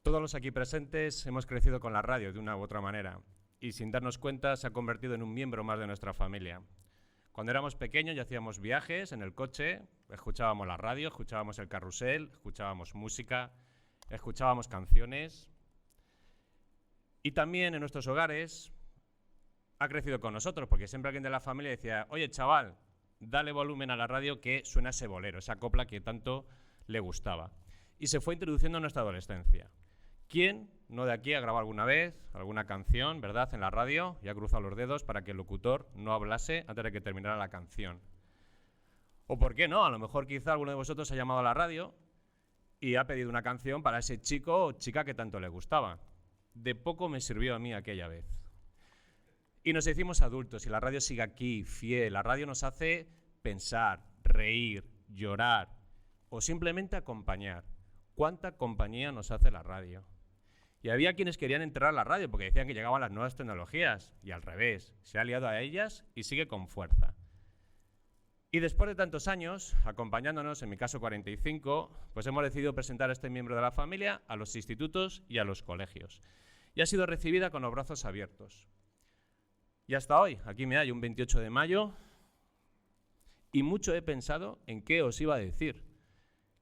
Todos los aquí presentes hemos crecido con la radio de una u otra manera y sin darnos cuenta se ha convertido en un miembro más de nuestra familia. Cuando éramos pequeños y hacíamos viajes en el coche, escuchábamos la radio, escuchábamos el carrusel, escuchábamos música, escuchábamos canciones. Y también en nuestros hogares ha crecido con nosotros, porque siempre alguien de la familia decía: oye, chaval, dale volumen a la radio que suena ese bolero, esa copla que tanto le gustaba. Y se fue introduciendo en nuestra adolescencia. ¿Quién no de aquí ha grabado alguna vez alguna canción, verdad, en la radio y ha cruzado los dedos para que el locutor no hablase antes de que terminara la canción? O por qué no, a lo mejor quizá alguno de vosotros ha llamado a la radio y ha pedido una canción para ese chico o chica que tanto le gustaba. De poco me sirvió a mí aquella vez. Y nos hicimos adultos y la radio sigue aquí, fiel. La radio nos hace pensar, reír, llorar o simplemente acompañar. ¿Cuánta compañía nos hace la radio? Y había quienes querían enterrar la radio porque decían que llegaban las nuevas tecnologías y al revés, se ha liado a ellas y sigue con fuerza. Y después de tantos años, acompañándonos, en mi caso 45, pues hemos decidido presentar a este miembro de la familia a los institutos y a los colegios. Y ha sido recibida con los brazos abiertos. Y hasta hoy, aquí me hallo, un 28 de mayo, y mucho he pensado en qué os iba a decir.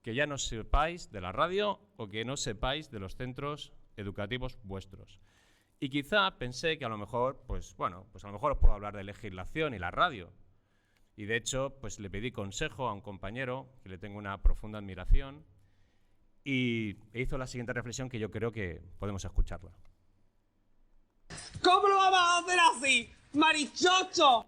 Que ya no sepáis de la radio o que no sepáis de los centros educativos vuestros. Y quizá pensé que a lo mejor, pues a lo mejor os puedo hablar de legislación y la radio. Y de hecho, pues le pedí consejo a un compañero que le tengo una profunda admiración y hizo la siguiente reflexión que yo creo que podemos escucharla. ¿Cómo lo vamos a hacer así, marichocho?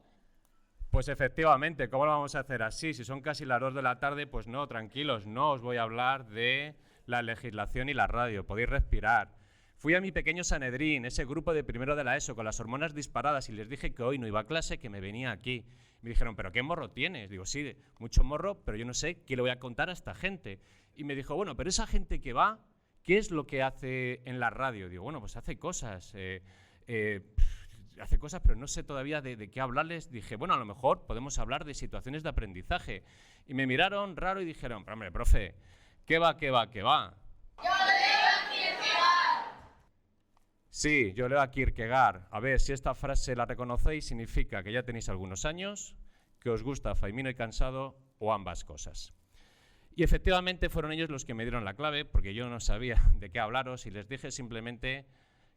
Pues efectivamente, ¿cómo lo vamos a hacer así? Si son casi las 2 de la tarde, pues no, tranquilos, no os voy a hablar de la legislación y la radio, podéis respirar. Fui a mi pequeño Sanedrín, ese grupo de primero de la ESO, con las hormonas disparadas y les dije que hoy no iba a clase, que me venía aquí. Me dijeron: ¿pero qué morro tienes? Digo: sí, mucho morro, pero yo no sé qué le voy a contar a esta gente. Y me dijo: bueno, pero esa gente que va, ¿qué es lo que hace en la radio? Digo: bueno, pues hace cosas, pero no sé todavía de qué hablarles. Dije: bueno, a lo mejor podemos hablar de situaciones de aprendizaje. Y me miraron raro y dijeron: pero hombre, profe, ¿qué va? Yo leo a Kierkegaard. Sí, yo leo a Kierkegaard. A ver, si esta frase la reconocéis, significa que ya tenéis algunos años, que os gusta Faimino y Cansado o ambas cosas. Y efectivamente fueron ellos los que me dieron la clave, porque yo no sabía de qué hablaros y les dije simplemente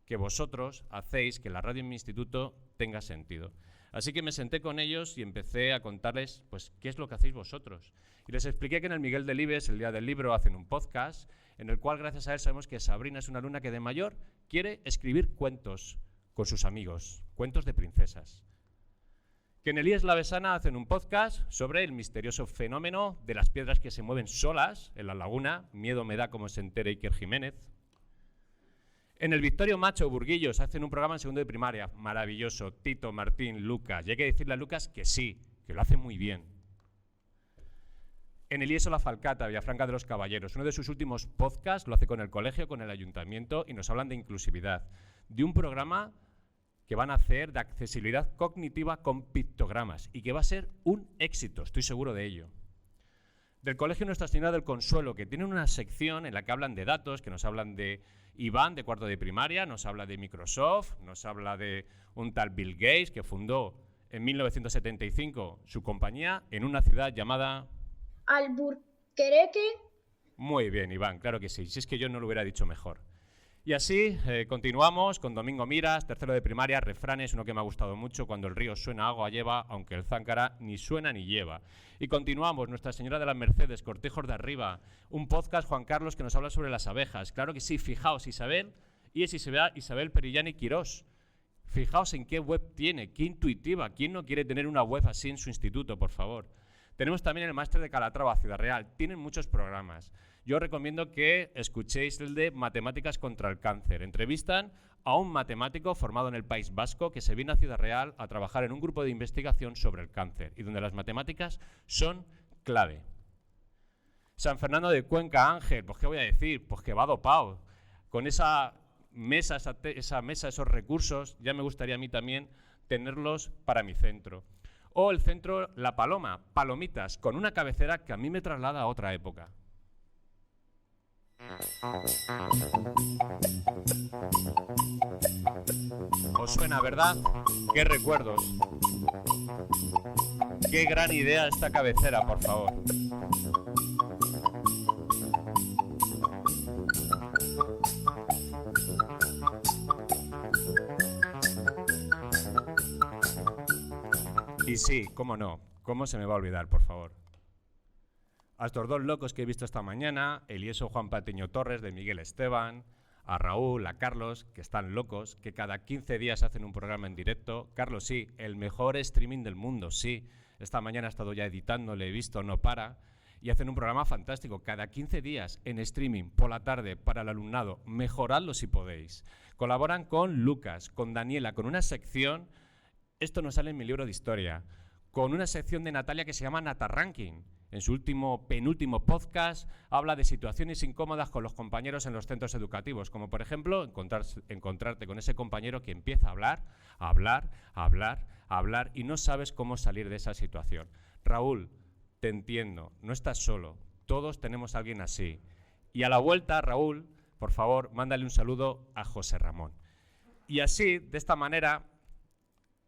que vosotros hacéis que la radio en mi instituto tenga sentido. Así que me senté con ellos y empecé a contarles pues, qué es lo que hacéis vosotros. Y les expliqué que en el Miguel Delibes, el Día del Libro, hacen un podcast en el cual, gracias a él, sabemos que Sabrina es una alumna que de mayor quiere escribir cuentos con sus amigos, cuentos de princesas. Que en Elías Lavesana hacen un podcast sobre el misterioso fenómeno de las piedras que se mueven solas en la laguna. Miedo me da como se entere Iker Jiménez. En el Victorio Macho Burguillos hacen un programa en segundo de primaria, maravilloso, Tito, Martín, Lucas. Y hay que decirle a Lucas que sí, que lo hace muy bien. En Elieso La Falcata, Villafranca de los Caballeros, uno de sus últimos podcasts lo hace con el colegio, con el ayuntamiento, y nos hablan de inclusividad, de un programa que van a hacer de accesibilidad cognitiva con pictogramas y que va a ser un éxito, estoy seguro de ello. Del Colegio Nuestra Señora del Consuelo, que tiene una sección en la que hablan de datos, que nos hablan de Iván, de cuarto de primaria, nos habla de Microsoft, nos habla de un tal Bill Gates, que fundó en 1975 su compañía en una ciudad llamada Alburquerque. Muy bien, Iván, claro que sí, si es que yo no lo hubiera dicho mejor. Y así continuamos con Domingo Miras, tercero de primaria, refranes, uno que me ha gustado mucho: cuando el río suena, agua lleva, aunque el záncara ni suena ni lleva. Y continuamos, Nuestra Señora de las Mercedes, Cortejos de Arriba, un podcast, Juan Carlos, que nos habla sobre las abejas. Claro que sí, fijaos, Isabel, y es Isabel Perillán y Quirós. Fijaos en qué web tiene, qué intuitiva. ¿Quién no quiere tener una web así en su instituto, por favor? Tenemos también el máster de Calatrava, Ciudad Real. Tienen muchos programas. Yo recomiendo que escuchéis el de Matemáticas contra el Cáncer. Entrevistan a un matemático formado en el País Vasco que se viene a Ciudad Real a trabajar en un grupo de investigación sobre el cáncer y donde las matemáticas son clave. San Fernando de Cuenca, Ángel, pues ¿qué voy a decir? Pues que va dopado. Con esa mesa, esos recursos, ya me gustaría a mí también tenerlos para mi centro. O el centro La Paloma, Palomitas, con una cabecera que a mí me traslada a otra época. ¿Os suena, verdad? ¡Qué recuerdos! ¡Qué gran idea esta cabecera, por favor! Y sí, cómo no, cómo se me va a olvidar, por favor. A estos dos locos que he visto esta mañana, Elieso Juan Patiño Torres, de Miguel Esteban, a Raúl, a Carlos, que están locos, que cada 15 días hacen un programa en directo. Carlos, sí, el mejor streaming del mundo, sí. Esta mañana he estado ya editando, le he visto, no para. Y hacen un programa fantástico, cada 15 días en streaming, por la tarde, para el alumnado. Mejoradlo si podéis. Colaboran con Lucas, con Daniela, con una sección, esto no sale en mi libro de historia, con una sección de Natalia que se llama Nata Ranking. En su penúltimo podcast habla de situaciones incómodas con los compañeros en los centros educativos, como por ejemplo encontrarte con ese compañero que empieza a hablar y no sabes cómo salir de esa situación. Raúl, te entiendo, no estás solo, todos tenemos a alguien así. Y a la vuelta, Raúl, por favor, mándale un saludo a José Ramón. Y así, de esta manera,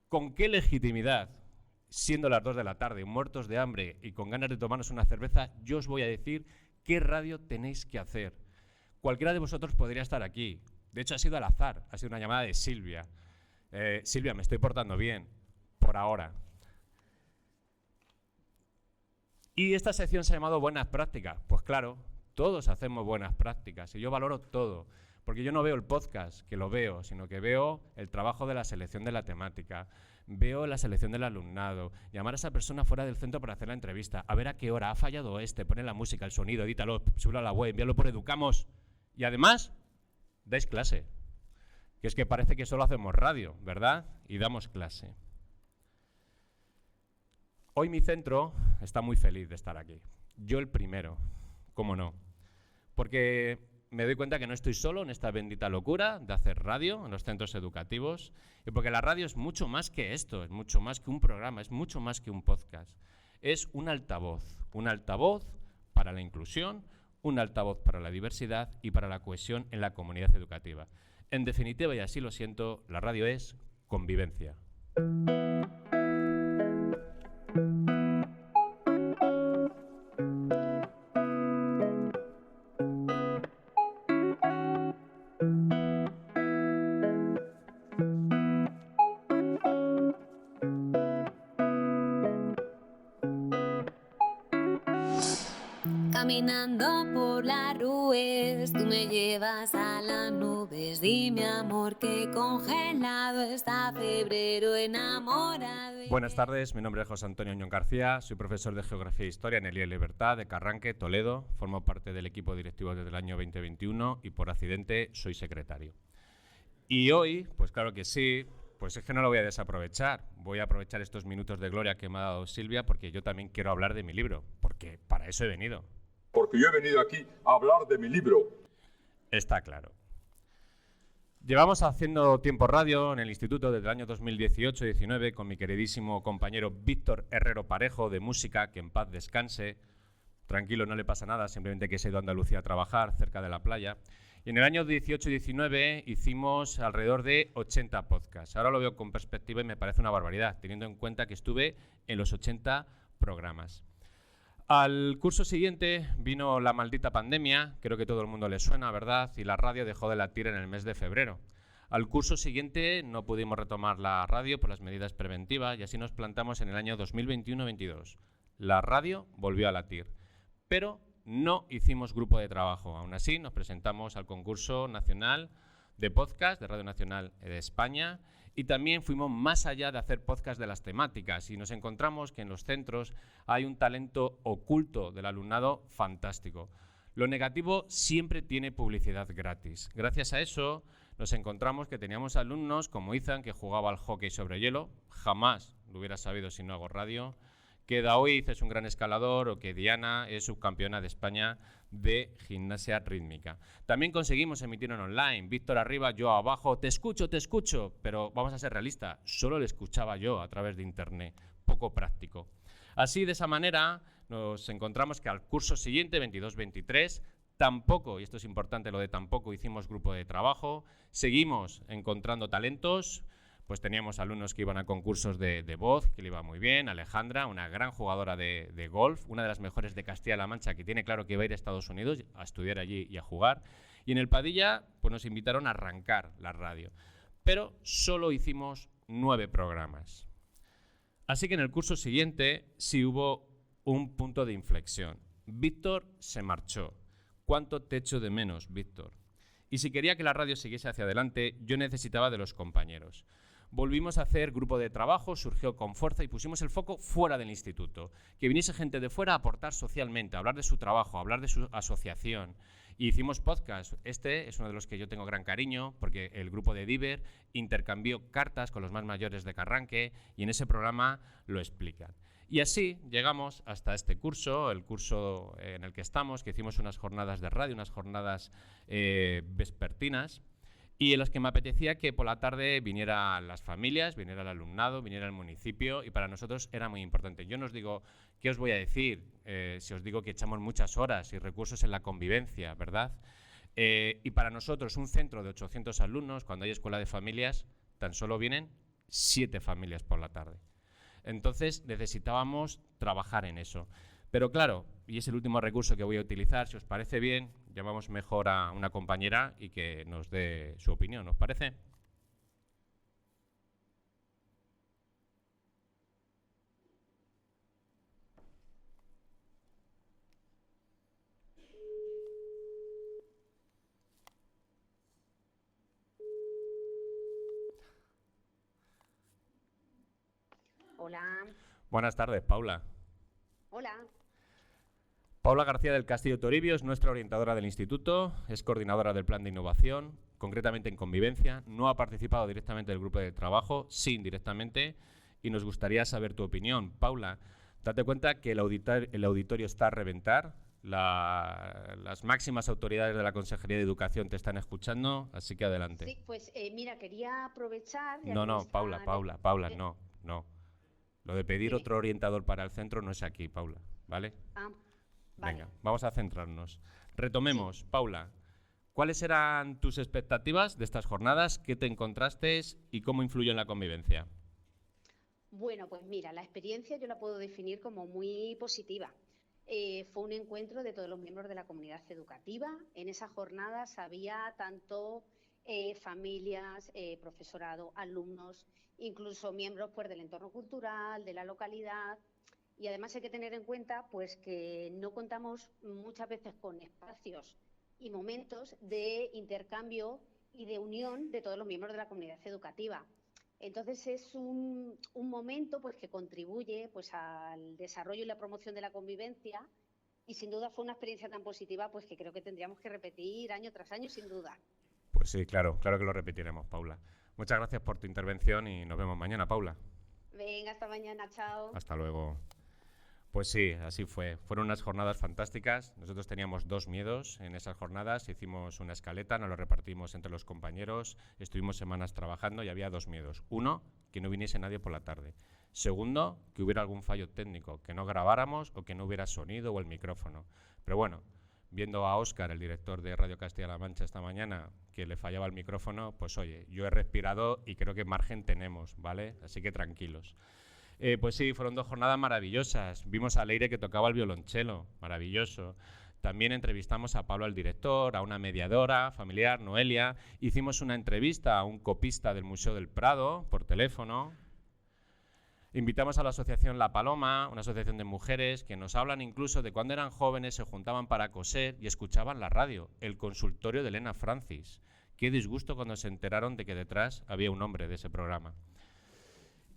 ¿con qué legitimidad, siendo las 2 de la tarde, muertos de hambre y con ganas de tomarnos una cerveza, yo os voy a decir qué radio tenéis que hacer? Cualquiera de vosotros podría estar aquí. De hecho, ha sido al azar, ha sido una llamada de Silvia. Silvia, me estoy portando bien, por ahora. Y esta sección se ha llamado Buenas Prácticas. Pues claro, todos hacemos buenas prácticas y yo valoro todo. Porque yo no veo el podcast, que lo veo, sino que veo el trabajo de la selección de la temática, veo la selección del alumnado, llamar a esa persona fuera del centro para hacer la entrevista, a ver a qué hora ha fallado pone la música, el sonido, edítalo, súbelo a la web, envíalo por Educamos. Y además, dais clase. Que es que parece que solo hacemos radio, ¿verdad? Y damos clase. Hoy mi centro está muy feliz de estar aquí. Yo el primero, ¿cómo no? Porque me doy cuenta que no estoy solo en esta bendita locura de hacer radio en los centros educativos, y porque la radio es mucho más que esto, es mucho más que un programa, es mucho más que un podcast. Es un altavoz para la inclusión, un altavoz para la diversidad y para la cohesión en la comunidad educativa. En definitiva, y así lo siento, la radio es convivencia. Caminando por las rues, tú me llevas a las nubes. Dime, amor, que congelado está febrero enamorado. Buenas tardes, mi nombre es José Antonio Ñón García, soy profesor de Geografía e Historia en el IE Libertad de Carranque, Toledo. Formo parte del equipo directivo desde el año 2021 y por accidente soy secretario. Y hoy, pues claro que sí, pues es que no lo voy a desaprovechar. Voy a aprovechar estos minutos de gloria que me ha dado Silvia porque yo también quiero hablar de mi libro, porque para eso he venido. Porque yo he venido aquí a hablar de mi libro. Está claro. Llevamos haciendo tiempo radio en el instituto desde el año 2018-19 con mi queridísimo compañero Víctor Herrero Parejo de música, que en paz descanse. Tranquilo, no le pasa nada, simplemente que se ha ido a Andalucía a trabajar cerca de la playa. Y en el año 18-19 hicimos alrededor de 80 podcasts. Ahora lo veo con perspectiva y me parece una barbaridad, teniendo en cuenta que estuve en los 80 programas. Al curso siguiente vino la maldita pandemia, creo que todo el mundo le suena, ¿verdad? Y la radio dejó de latir en el mes de febrero. Al curso siguiente no pudimos retomar la radio por las medidas preventivas y así nos plantamos en el año 2021-22. La radio volvió a latir, pero no hicimos grupo de trabajo. Aún así nos presentamos al concurso nacional de podcast de Radio Nacional de España y también fuimos más allá de hacer podcast de las temáticas y nos encontramos que en los centros hay un talento oculto del alumnado fantástico. Lo negativo siempre tiene publicidad gratis. Gracias a eso nos encontramos que teníamos alumnos como Izan, que jugaba al hockey sobre hielo, jamás lo hubiera sabido si no hago radio, que Daoiz es un gran escalador o que Diana es subcampeona de España de gimnasia rítmica. También conseguimos emitir en online, Víctor arriba, yo abajo, te escucho, pero vamos a ser realistas, solo le escuchaba yo a través de internet, poco práctico. Así, de esa manera, nos encontramos que al curso siguiente, 22-23, Tampoco, y esto es importante lo de tampoco, hicimos grupo de trabajo, seguimos encontrando talentos, pues teníamos alumnos que iban a concursos de voz, que le iba muy bien, Alejandra, una gran jugadora de golf, una de las mejores de Castilla-La Mancha, que tiene claro que va a ir a Estados Unidos a estudiar allí y a jugar. Y en el Padilla pues nos invitaron a arrancar la radio, pero solo hicimos 9 programas. Así que en el curso siguiente sí hubo un punto de inflexión. Víctor se marchó. ¿Cuánto te echo de menos, Víctor? Y si quería que la radio siguiese hacia adelante, yo necesitaba de los compañeros. Volvimos a hacer grupo de trabajo, surgió con fuerza y pusimos el foco fuera del instituto. Que viniese gente de fuera a aportar socialmente, a hablar de su trabajo, a hablar de su asociación. Y hicimos podcast. Este es uno de los que yo tengo gran cariño, porque el grupo de Diver intercambió cartas con los más mayores de Carranque y en ese programa lo explican. Y así llegamos hasta este curso, el curso en el que estamos, que hicimos unas jornadas de radio, unas jornadas vespertinas, y en las que me apetecía que por la tarde vinieran las familias, viniera el alumnado, viniera el municipio, y para nosotros era muy importante. Yo no os digo, ¿qué os voy a decir? Si os digo que echamos muchas horas y recursos en la convivencia, ¿verdad? Y para nosotros un centro de 800 alumnos, cuando hay escuela de familias, tan solo vienen 7 familias por la tarde. Entonces necesitábamos trabajar en eso. Pero claro, y es el último recurso que voy a utilizar, si os parece bien, llamamos mejor a una compañera y que nos dé su opinión, ¿os parece? Hola. Buenas tardes, Paula. Hola. Paula García del Castillo Toribio es nuestra orientadora del instituto, es coordinadora del plan de innovación, concretamente en convivencia, no ha participado directamente del grupo de trabajo, sí indirectamente, y nos gustaría saber tu opinión. Paula, date cuenta que el auditorio está a reventar, las máximas autoridades de la Consejería de Educación te están escuchando, así que adelante. Sí, pues mira, quería aprovechar... No, Paula, no. Lo de pedir otro orientador para el centro no es aquí, Paula, ¿vale? Vale. Venga, vamos a centrarnos. Retomemos, sí. Paula, ¿cuáles eran tus expectativas de estas jornadas? ¿Qué te encontraste y cómo influyó en la convivencia? Bueno, pues mira, la experiencia yo la puedo definir como muy positiva. Fue un encuentro de todos los miembros de la comunidad educativa. En esas jornadas había tanto familias, profesorado, alumnos, incluso miembros pues, del entorno cultural, de la localidad. Y además hay que tener en cuenta pues, que no contamos muchas veces con espacios y momentos de intercambio y de unión de todos los miembros de la comunidad educativa. Entonces es un momento pues, que contribuye pues, al desarrollo y la promoción de la convivencia y sin duda fue una experiencia tan positiva pues, que creo que tendríamos que repetir año tras año sin duda. Pues sí, claro que lo repetiremos, Paula. Muchas gracias por tu intervención y nos vemos mañana, Paula. Venga, hasta mañana, chao. Hasta luego. Pues sí, así fue. Fueron unas jornadas fantásticas. Nosotros teníamos 2 miedos en esas jornadas. Hicimos una escaleta, nos lo repartimos entre los compañeros. Estuvimos semanas trabajando y había 2 miedos. Uno, que no viniese nadie por la tarde. Segundo, que hubiera algún fallo técnico, que no grabáramos o que no hubiera sonido o el micrófono. Pero bueno, viendo a Óscar, el director de Radio Castilla-La Mancha esta mañana, que le fallaba el micrófono, pues oye, yo he respirado y creo que margen tenemos, ¿vale? Así que tranquilos. Pues sí, fueron 2 jornadas maravillosas. Vimos a Leire que tocaba el violonchelo, maravilloso. También entrevistamos a Pablo, el director, a una mediadora familiar, Noelia. Hicimos una entrevista a un copista del Museo del Prado por teléfono. Invitamos a la asociación La Paloma, una asociación de mujeres que nos hablan incluso de cuando eran jóvenes, se juntaban para coser y escuchaban la radio, el consultorio de Elena Francis. Qué disgusto cuando se enteraron de que detrás había un hombre de ese programa.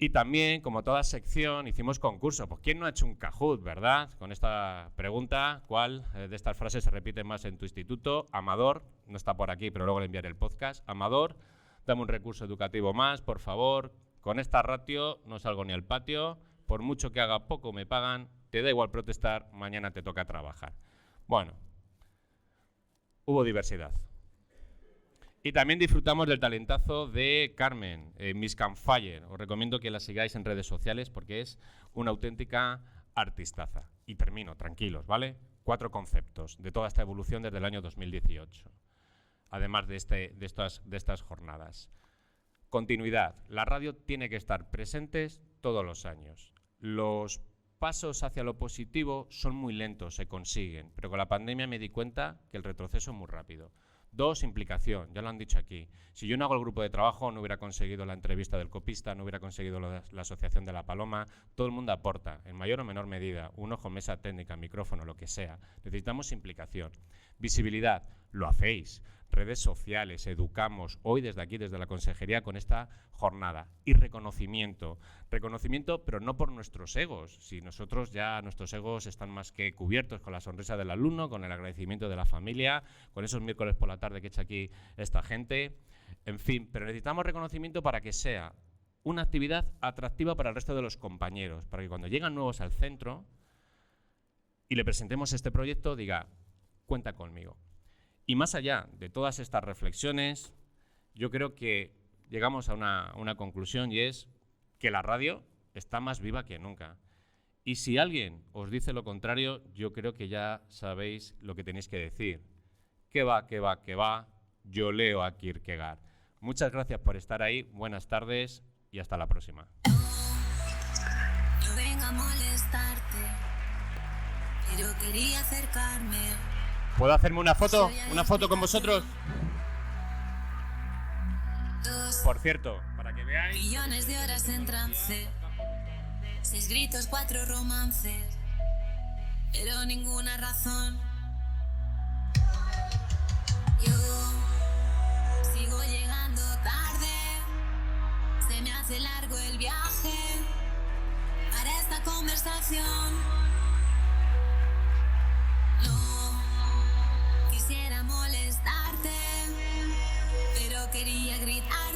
Y también, como toda sección, hicimos concurso. Pues ¿quién no ha hecho un Kahoot, verdad? Con esta pregunta, ¿cuál de estas frases se repite más en tu instituto? Amador, no está por aquí, pero luego le enviaré el podcast. Amador, dame un recurso educativo más, por favor. Con esta ratio no salgo ni al patio. Por mucho que haga poco me pagan. Te da igual protestar, mañana te toca trabajar. Bueno, hubo diversidad. Y también disfrutamos del talentazo de Carmen, Miss Campfire. Os recomiendo que la sigáis en redes sociales porque es una auténtica artistaza. Y termino, tranquilos, ¿vale? 4 conceptos de toda esta evolución desde el año 2018, además de estas jornadas. Continuidad. La radio tiene que estar presentes todos los años. Los pasos hacia lo positivo son muy lentos, se consiguen, pero con la pandemia me di cuenta que el retroceso es muy rápido. 2, implicación, ya lo han dicho aquí. Si yo no hago el grupo de trabajo, no hubiera conseguido la entrevista del copista, no hubiera conseguido la asociación de la Paloma. Todo el mundo aporta, en mayor o menor medida, un ojo, mesa técnica, micrófono, lo que sea. Necesitamos implicación. Visibilidad, lo hacéis. Redes sociales, educamos hoy desde aquí, desde la consejería, con esta jornada. Y reconocimiento. Reconocimiento, pero no por nuestros egos. Si nosotros ya, nuestros egos están más que cubiertos con la sonrisa del alumno, con el agradecimiento de la familia, con esos miércoles por la tarde que echa aquí esta gente. En fin, pero necesitamos reconocimiento para que sea una actividad atractiva para el resto de los compañeros, para que cuando llegan nuevos al centro y le presentemos este proyecto, diga, cuenta conmigo. Y más allá de todas estas reflexiones, yo creo que llegamos a una conclusión, y es que la radio está más viva que nunca. Y si alguien os dice lo contrario, yo creo que ya sabéis lo que tenéis que decir. Que va, yo leo a Kierkegaard. Muchas gracias por estar ahí, buenas tardes y hasta la próxima. No vengo a molestarte, pero quería acercarme. ¿Puedo hacerme una foto? ¿Una foto con vosotros? Por cierto, para que veáis... Millones de horas en trance, 6 gritos, 4 romances, pero ninguna razón. Yo sigo llegando tarde, se me hace largo el viaje para esta conversación. No quisiera molestarte, pero quería gritar.